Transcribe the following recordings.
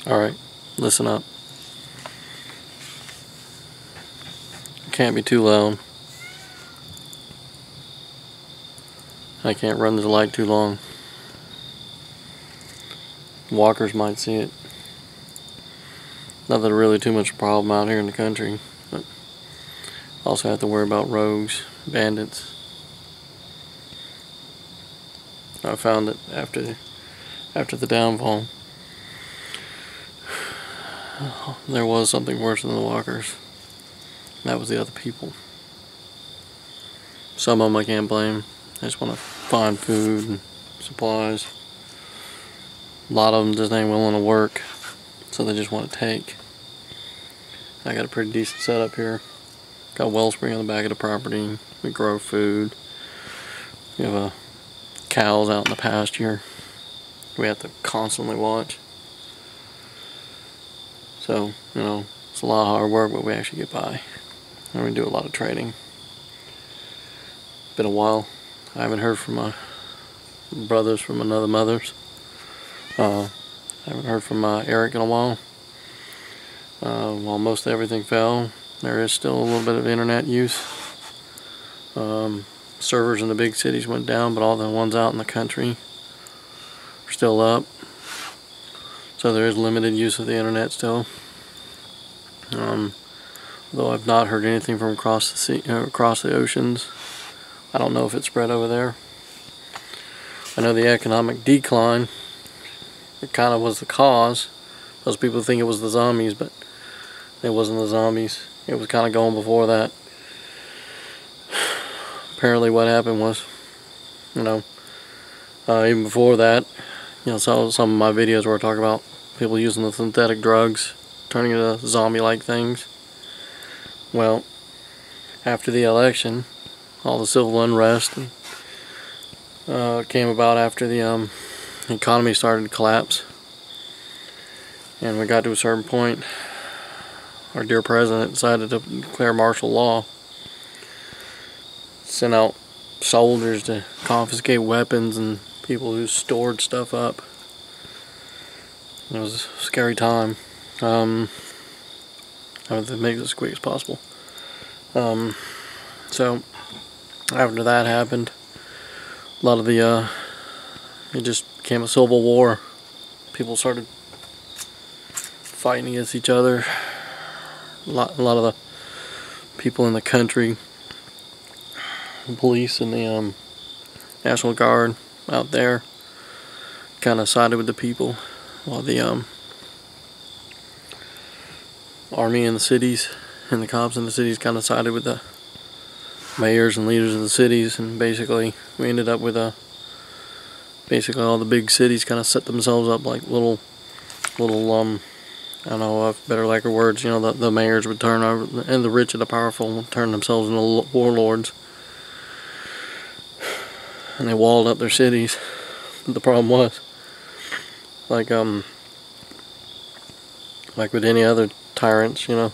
Alright, listen up. Can't be too loud. I can't run this light too long. Walkers might see it. Not that really too much problem out here in the country, but also have to worry about rogues, bandits. I found that after the downfall, there was something worse than the walkers. That was the other people. Some of them I can't blame. They just want to find food and supplies. A lot of them just ain't willing to work, so they just want to take. I got a pretty decent setup here. Got a wellspring on the back of the property. We grow food. We have cows out in the pasture. We have to constantly watch. So, you know, it's a lot of hard work, but we actually get by. And we do a lot of trading. Been a while. I haven't heard from my brothers from another mothers. I haven't heard from Eric in a while. While most everything fell, there is still a little bit of internet use. Servers in the big cities went down, but all the ones out in the country are still up. So there is limited use of the internet still. Though I've not heard anything from across the sea, across the oceans. I don't know if it spread over there. I know the economic decline, it kind of was the cause. Most people think it was the zombies, but it wasn't the zombies. It was kind of going before that. Apparently what happened was, you know, even before that, you know, some of my videos where I talk about people using the synthetic drugs, turning into zombie-like things. Well, after the election, all the civil unrest came about after the economy started to collapse, and we got to a certain point. Our dear president decided to declare martial law, sent out soldiers to confiscate weapons and people who stored stuff up. It was a scary time. I have to make this as quick as possible. So after that happened, a lot of the it just became a civil war. People started fighting against each other. A lot of the people in the country, the police and the National Guard out there, kind of sided with the people, while the army in the cities and the cops in the cities kind of sided with the mayors and leaders of the cities, and basically we ended up with basically all the big cities kind of set themselves up like little I don't know, better lack of words, you know, the mayors would turn over, and the rich and the powerful would turn themselves into warlords, and they walled up their cities. But the problem was, like with any other tyrants, you know,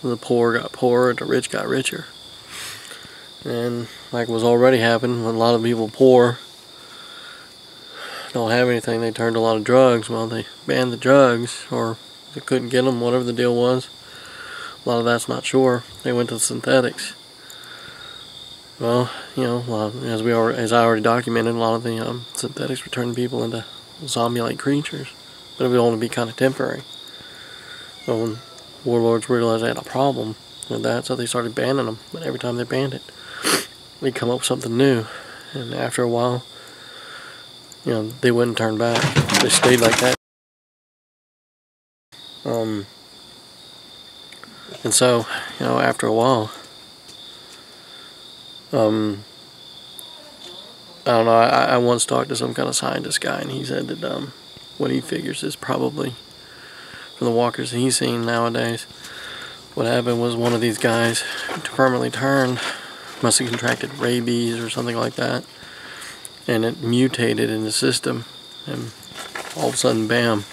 the poor got poorer, the rich got richer. And like was already happening, when a lot of people poor don't have anything, they turned to a lot of drugs. Well, they banned the drugs, or they couldn't get them, whatever the deal was. A lot of that's not sure. They went to the synthetics. Well, you know, as I already documented, a lot of the synthetics were turning people into zombie-like creatures, but it would only be kind of temporary. So when warlords realized they had a problem with that, so they started banning them. But every time they banned it, they'd come up with something new, and after a while, you know, they wouldn't turn back. They stayed like that. And so, you know, after a while, I don't know, I once talked to some kind of scientist guy, and he said that what he figures is probably, from the walkers that he's seen nowadays, what happened was one of these guys permanently turned, must have contracted rabies or something like that, and it mutated in the system, and all of a sudden, bam,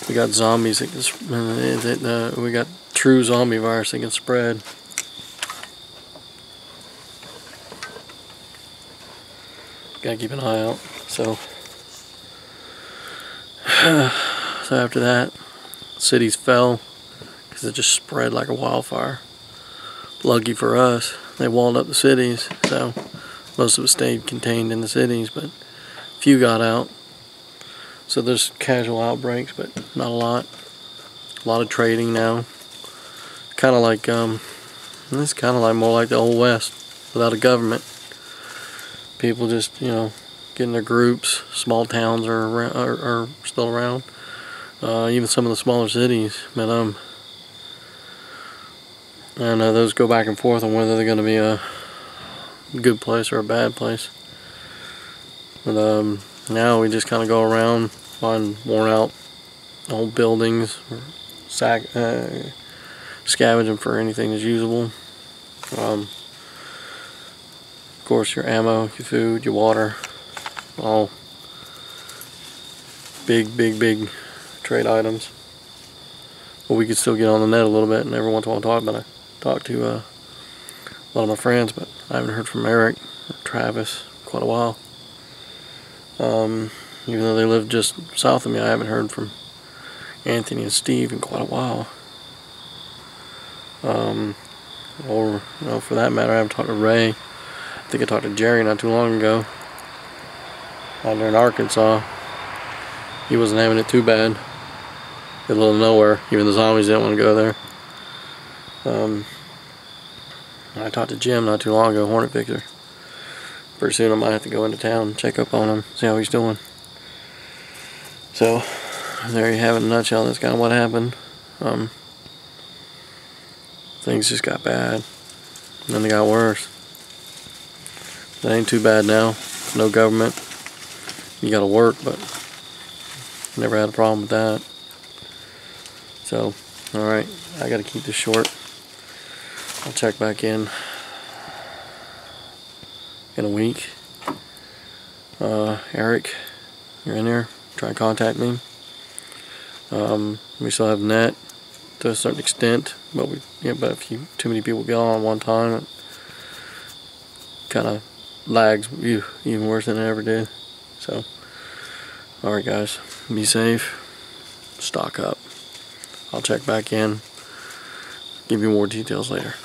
we got zombies that we got true zombie virus that can spread. Gotta keep an eye out. So So after that, cities fell because it just spread like a wildfire. Lucky for us, they walled up the cities, so most of it stayed contained in the cities, but few got out. So there's casual outbreaks, but not a lot. A lot of trading now. Kind of like it's kind of like more like the old West without a government. People just, you know, get in their groups. Small towns are still around. Even some of the smaller cities, but I don't know, those go back and forth on whether they're going to be a good place or a bad place. But now we just kind of go around, find worn out old buildings, or scavenging for anything that's usable. Of course, your ammo, your food, your water, all big trade items. But we could still get on the net a little bit, and every once in a while talk to a lot of my friends, but I haven't heard from Eric or Travis in quite a while. Even though they live just south of me, I haven't heard from Anthony and Steve in quite a while. Or, you know, for that matter, I haven't talked to Ray. I think I talked to Jerry not too long ago. Out there in Arkansas. He wasn't having it too bad. In the middle of nowhere. Even the zombies didn't want to go there. I talked to Jim not too long ago, Hornet Fixer. Pretty soon I might have to go into town and check up on him, see how he's doing. So, there you have it in a nutshell. That's kind of what happened. Things just got bad. And then they got worse. It ain't too bad now. No government. You gotta work, but never had a problem with that. So, alright, I gotta keep this short. I'll check back in a week. Eric, you're in there. Try and contact me. We still have net to a certain extent, but but if too many people get on at one time, it kind of lags even worse than it ever did. So, alright guys, be safe, stock up. I'll check back in, give you more details later.